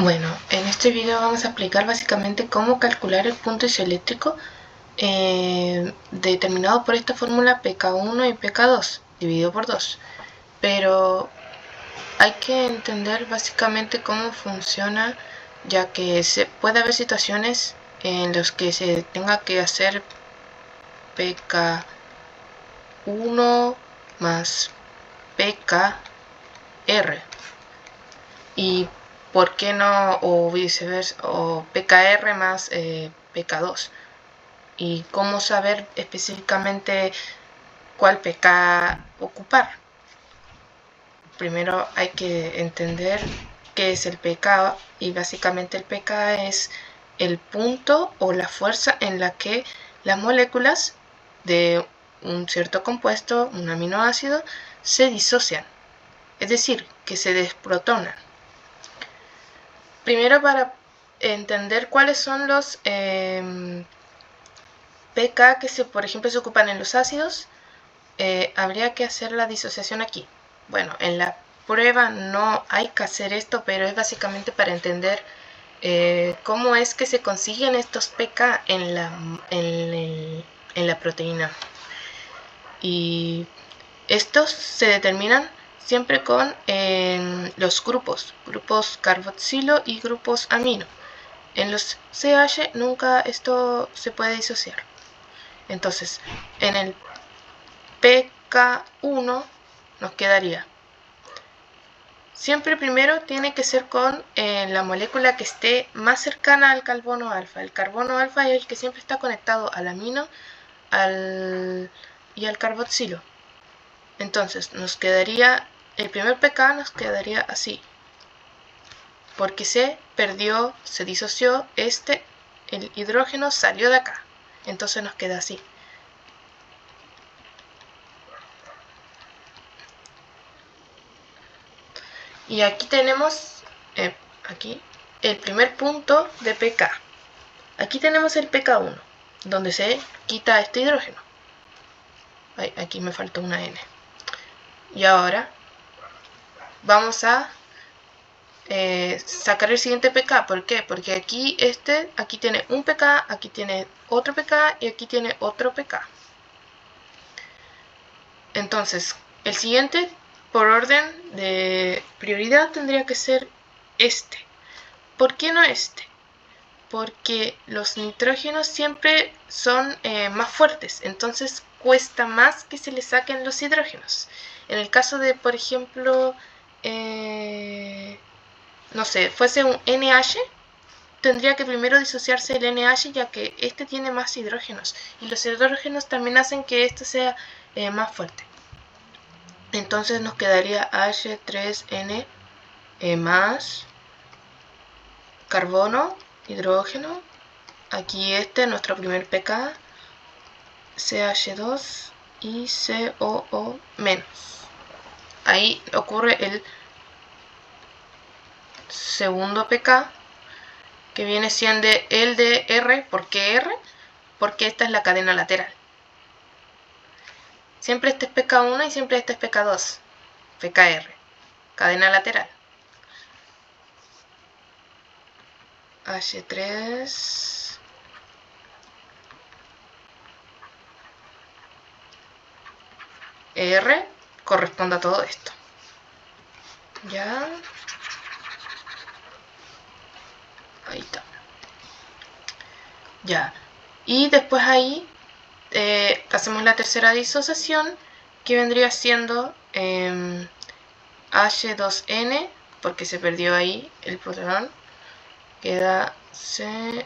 Bueno, en este video vamos a explicar básicamente cómo calcular el punto isoeléctrico determinado por esta fórmula pK1 y pK2 dividido por 2. Pero hay que entender básicamente cómo funciona, ya que puede haber situaciones en las que se tenga que hacer pK1 más pKr. Y por qué no, o viceversa, o pKr más pK2. Y cómo saber específicamente cuál pK ocupar. Primero hay que entender qué es el pK, y básicamente el pK es el punto o la fuerza en la que las moléculas de un cierto compuesto, un aminoácido, se disocian, es decir, que se desprotonan. Primero, para entender cuáles son los pK que por ejemplo se ocupan en los ácidos, habría que hacer la disociación aquí. Bueno, en la prueba no hay que hacer esto, pero es básicamente para entender cómo es que se consiguen estos pK en la proteína. Y estos se determinan siempre con los grupos carboxilo y grupos amino. En los CH nunca esto se puede disociar. Entonces, en el pK1 nos quedaría, siempre primero tiene que ser con la molécula que esté más cercana al carbono alfa. El carbono alfa es el que siempre está conectado al amino y al carboxilo. Entonces nos quedaría, el primer pK nos quedaría así, porque se perdió, se disoció el hidrógeno salió de acá, entonces nos queda así. Y aquí tenemos aquí el primer punto de pK. Aquí tenemos el pK1, donde se quita este hidrógeno. Ay, aquí me faltó una N. Y ahora vamos a sacar el siguiente pK. ¿Por qué? Porque aquí tiene un pK, aquí tiene otro pK y aquí tiene otro pK. Entonces, el siguiente, por orden de prioridad, tendría que ser este. ¿Por qué no este? Porque los nitrógenos siempre son más fuertes, entonces cuesta más que se le saquen los hidrógenos. En el caso de, por ejemplo, no sé, fuese un NH, tendría que primero disociarse el NH, ya que este tiene más hidrógenos, y los hidrógenos también hacen que esto sea más fuerte. Entonces nos quedaría H3N más carbono, hidrógeno. Aquí nuestro primer pK, CH2 y COO menos. Ahí ocurre el segundo pK, que viene siendo el de R. ¿Por qué R? Porque esta es la cadena lateral. Siempre este es pK1 y siempre este es pK2. pKr, cadena lateral. H3 R corresponde a todo esto. Ya. Ahí está. Ya. Y después ahí hacemos la tercera disociación, que vendría siendo H2N, porque se perdió ahí el protonón. Queda CHCOO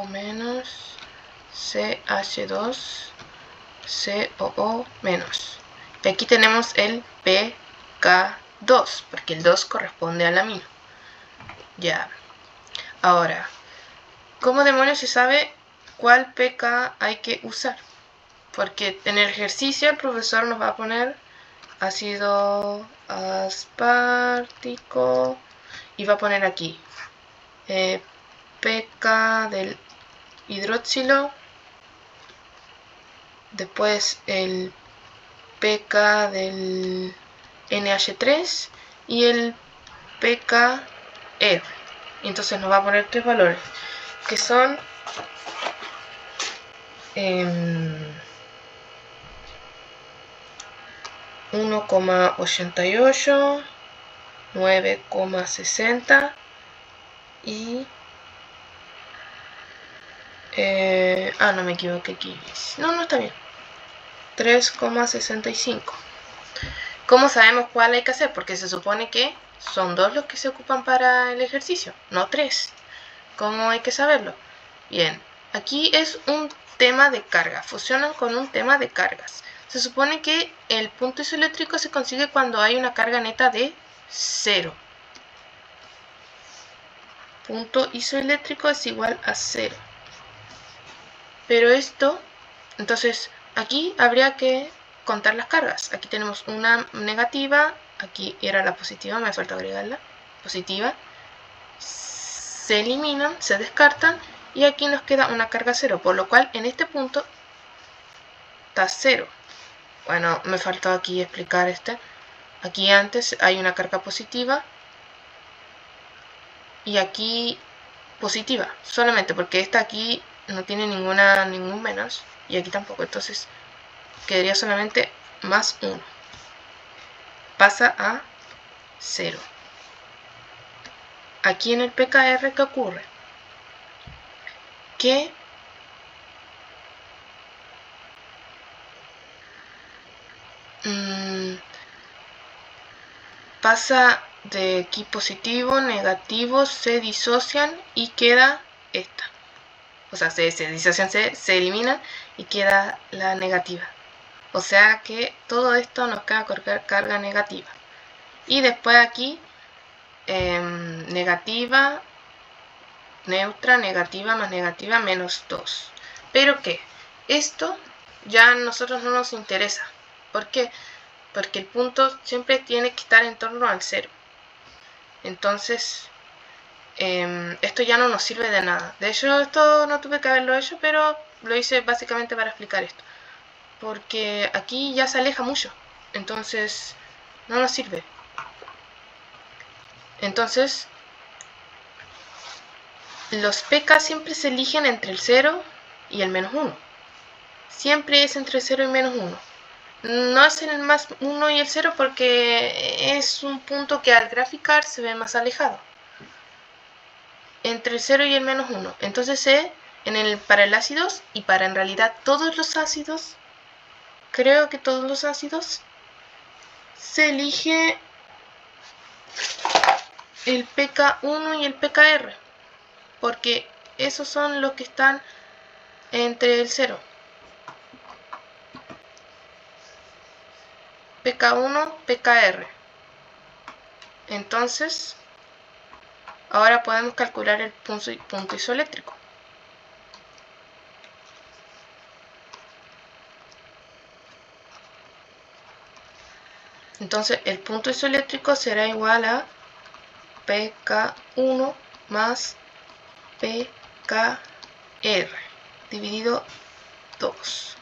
menos CH2 COO menos. Y aquí tenemos el pK2, porque el 2 corresponde al amino. Ya. Ahora, ¿cómo demonios se sabe cuál pK hay que usar? Porque en el ejercicio el profesor nos va a poner ácido aspartico y va a poner aquí pK del hidroxilo, después el pK del NH3 y el pKr. Entonces nos va a poner tres valores, que son 1,88, 9,60 y no me equivoqué aquí. No está bien. 3,65. ¿Cómo sabemos cuál hay que hacer? Porque se supone que son 2 los que se ocupan para el ejercicio, no 3. ¿Cómo hay que saberlo? Bien, aquí es un tema de carga, fusionan con un tema de cargas. Se supone que el punto isoeléctrico se consigue cuando hay una carga neta de 0. Punto isoeléctrico es igual a 0. Pero esto, entonces aquí habría que contar las cargas. Aquí tenemos una negativa, aquí era la positiva, me falta agregarla, positiva. Se eliminan, se descartan y aquí nos queda una carga 0, por lo cual en este punto está 0. Bueno, me faltó aquí explicar Aquí antes hay una carga positiva y aquí positiva, solamente porque esta aquí no tiene ningún menos y aquí tampoco, entonces quedaría solamente más 1. Pasa a 0. Aquí en el pKr, ¿qué ocurre? Que pasa de aquí positivo, negativo, se disocian y queda esta. O sea, se disocian, se eliminan y queda la negativa. O sea que todo esto nos queda con carga negativa. Y después aquí, negativa, neutra, negativa más negativa, menos 2. Pero que esto ya a nosotros no nos interesa. ¿Por qué? Porque el punto siempre tiene que estar en torno al 0. Entonces, esto ya no nos sirve de nada. De hecho, esto no tuve que haberlo hecho, pero lo hice básicamente para explicar esto. Porque aquí ya se aleja mucho. Entonces, no nos sirve. Entonces, los pK siempre se eligen entre el 0 y el menos 1. Siempre es entre 0 y menos 1. No es el más 1 y el 0 porque es un punto que al graficar se ve más alejado. Entre el 0 y el menos 1. Entonces para el ácido y para en realidad todos los ácidos, creo que todos los ácidos, se elige el pK1 y el pKr. Porque esos son los que están entre el 0. pK1, pKr. Entonces, ahora podemos calcular el punto isoeléctrico. Entonces, el punto isoeléctrico será igual a pK1 más pKr dividido 2.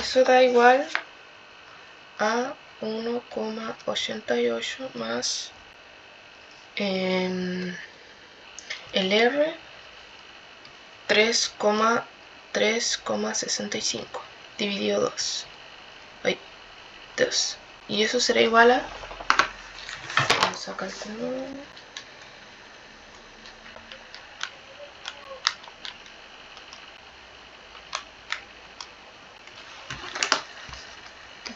Eso da igual a 1,88 más el R 3,65 dividido 2. 2. Y eso será igual a, vamos a calcular,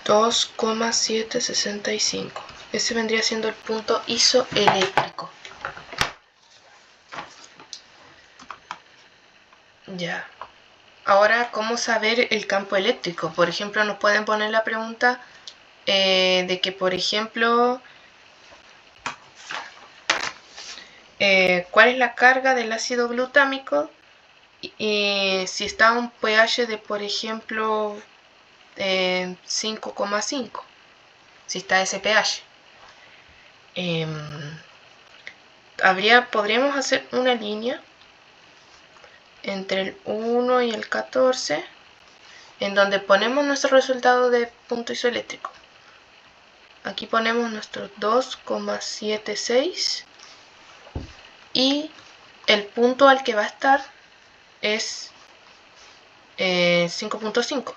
2,765. Ese vendría siendo el punto isoeléctrico. Ya. Ahora, ¿cómo saber el campo eléctrico? Por ejemplo, nos pueden poner la pregunta de que, por ejemplo, ¿cuál es la carga del ácido glutámico? Si está a un pH de, por ejemplo, 5,5. Si está ese pH. Podríamos hacer una línea entre el 1 y el 14 en donde ponemos nuestro resultado de punto isoeléctrico. aquí ponemos nuestro 2,76 y el punto al que va a estar es 5,5.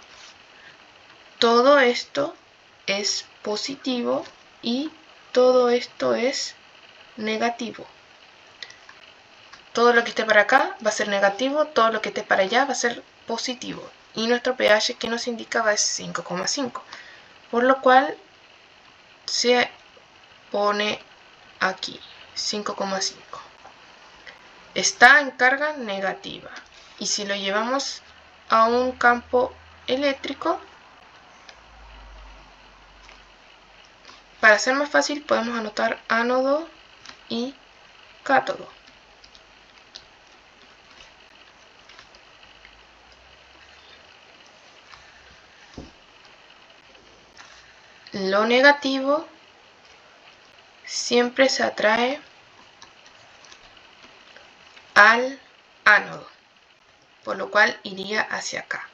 Todo esto es positivo y todo esto es negativo. Todo lo que esté para acá va a ser negativo, todo lo que esté para allá va a ser positivo. Y nuestro pH que nos indicaba es 5,5. Por lo cual se pone aquí 5,5. Está en carga negativa. Y si lo llevamos a un campo eléctrico, para hacer más fácil podemos anotar ánodo y cátodo. Lo negativo siempre se atrae al ánodo, por lo cual iría hacia acá.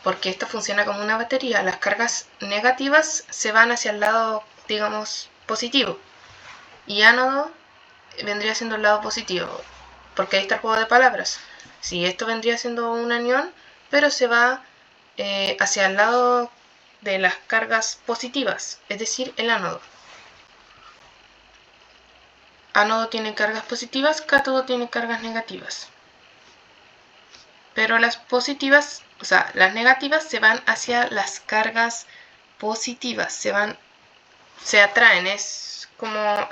Porque esto funciona como una batería. Las cargas negativas se van hacia el lado, digamos, positivo. Y ánodo vendría siendo el lado positivo. Porque ahí está el juego de palabras. Si esto vendría siendo un anión, pero se va hacia el lado de las cargas positivas, es decir, el ánodo. Ánodo tiene cargas positivas, cátodo tiene cargas negativas. Pero las positivas, o sea, las negativas se van hacia las cargas positivas, se atraen, es como,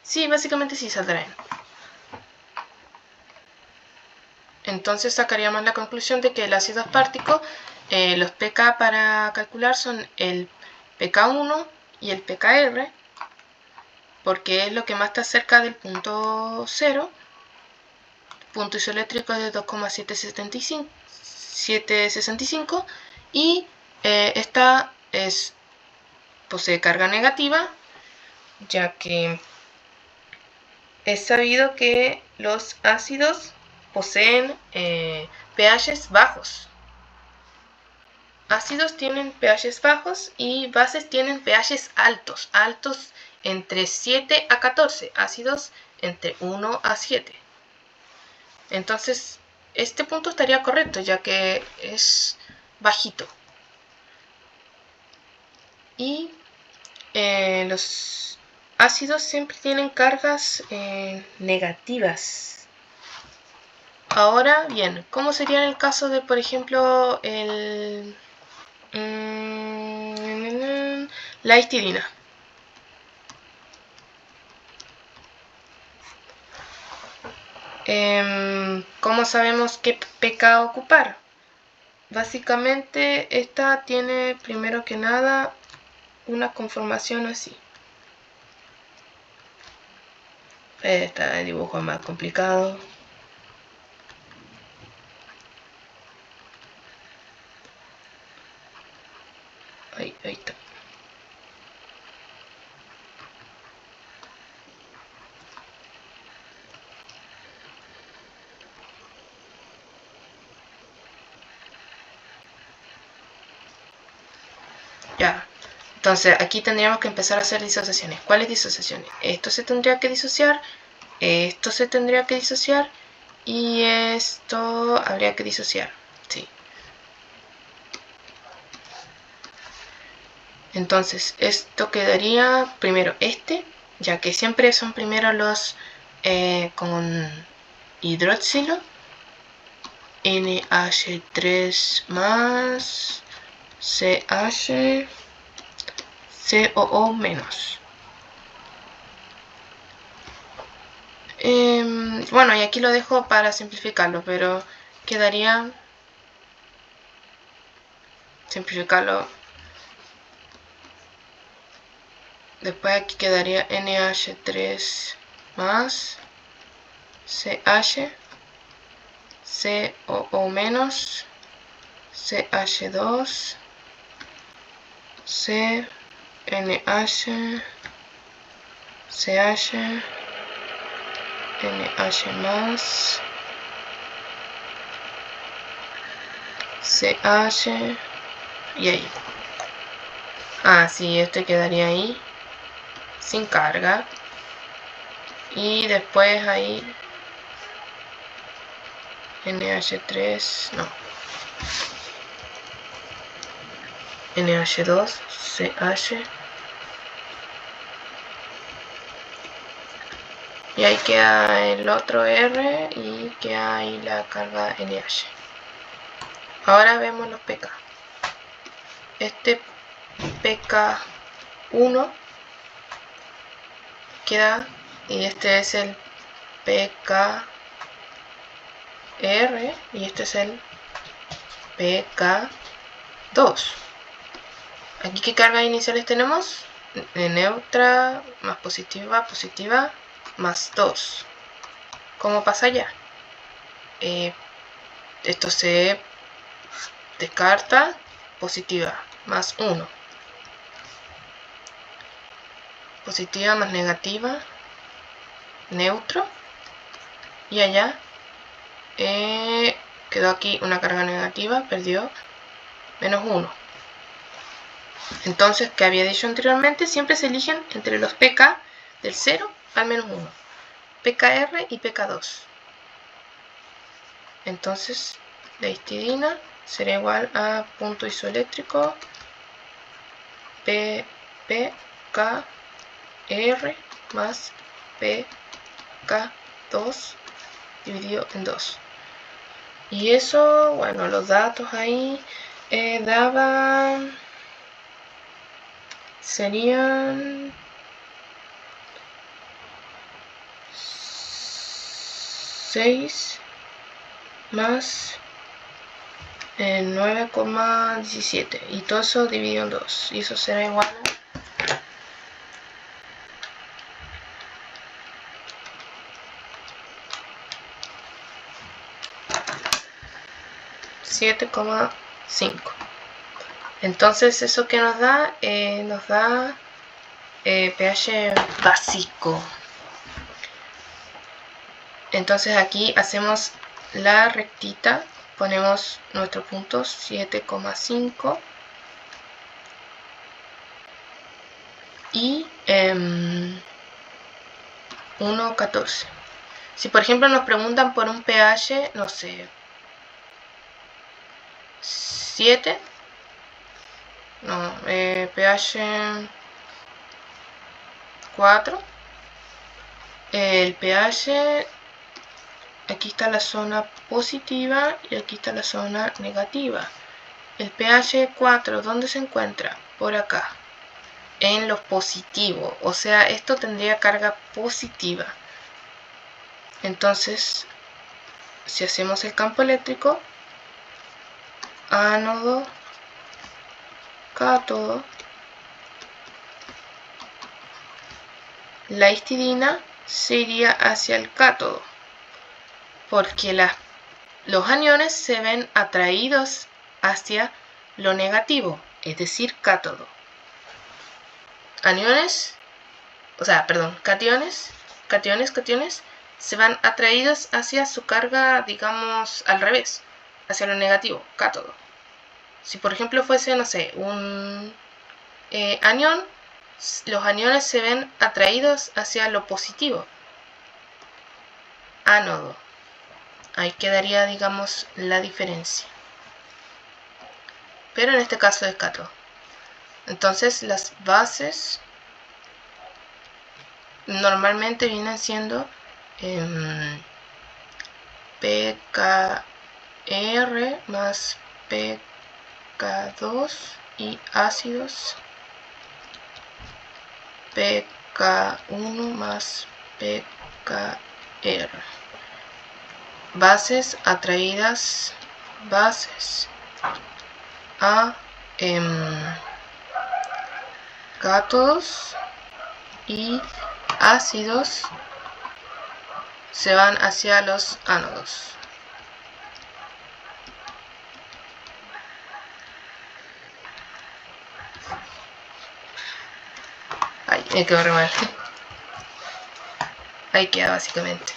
sí, básicamente sí se atraen. Entonces sacaríamos la conclusión de que el ácido aspartico, los pK para calcular son el pK1 y el pKr, porque es lo que más está cerca del punto 0. Punto isoeléctrico es de 2,765 y esta posee carga negativa, ya que es sabido que los ácidos poseen pHs bajos. Ácidos tienen pHs bajos y bases tienen pHs altos, entre 7 a 14, ácidos entre 1 a 7. Entonces, este punto estaría correcto, ya que es bajito. Y los ácidos siempre tienen cargas negativas. Ahora bien, ¿cómo sería en el caso de, por ejemplo, la histidina? ¿Cómo sabemos qué pK ocupar? Básicamente esta tiene primero que nada una conformación así. Este dibujo es más complicado. Ahí está. Ya. Entonces aquí tendríamos que empezar a hacer disociaciones. ¿Cuáles disociaciones? Esto se tendría que disociar, esto se tendría que disociar y esto habría que disociar. Sí. Entonces esto quedaría primero ya que siempre son primero los con hidroxilo, NH3 más CH, COO menos. Bueno, y aquí lo dejo para simplificarlo, pero quedaría simplificarlo. Después aquí quedaría NH3 más CH, COO menos, CH2, CNH, CH, NH más, CH y ahí. Ah, sí, este quedaría ahí sin carga. Y después ahí NH3, no, NH2, CH. Y ahí queda el otro R y queda ahí la carga NH. Ahora vemos los pK. Este pK1 queda, y este es el pKr, y este es el pK2. Aquí, ¿qué cargas iniciales tenemos? Neutra más positiva, positiva más 2. ¿Cómo pasa allá? Esto se descarta, positiva más 1. Positiva más negativa, neutro. Y allá quedó aquí una carga negativa, perdió menos 1. Entonces, ¿qué había dicho anteriormente? Siempre se eligen entre los pK del 0 al menos 1. pKr y pK2. Entonces, la histidina será igual a punto isoeléctrico pKr más pK2 dividido en 2. Y eso, bueno, los datos ahí daban, serían 6 más 9,17, y todo eso dividido en 2, y eso será igual a 7,5. Entonces, ¿eso que nos da? Nos da pH básico. Entonces aquí hacemos la rectita, ponemos nuestro punto 7,5 y 1,14. Si por ejemplo nos preguntan por un pH, no sé, 7, no, pH 4, el pH, aquí está la zona positiva y aquí está la zona negativa. El pH 4, ¿dónde se encuentra? Por acá, en lo positivo, o sea, esto tendría carga positiva. Entonces, si hacemos el campo eléctrico, ánodo, cátodo, la histidina se iría hacia el cátodo, porque los aniones se ven atraídos hacia lo negativo, es decir, cátodo. Aniones, o sea, perdón, cationes, se van atraídos hacia su carga, digamos, al revés, hacia lo negativo, cátodo. Si por ejemplo fuese, no sé, un anión, los aniones se ven atraídos hacia lo positivo, ánodo. Ahí quedaría, digamos, la diferencia. Pero en este caso es cátodo. Entonces las bases normalmente vienen siendo pKr más pK2 y ácidos pK1 más pKr. Bases atraídas, bases a cátodos, y ácidos se van hacia los ánodos. Ay, me quedó re mal. Ahí queda básicamente.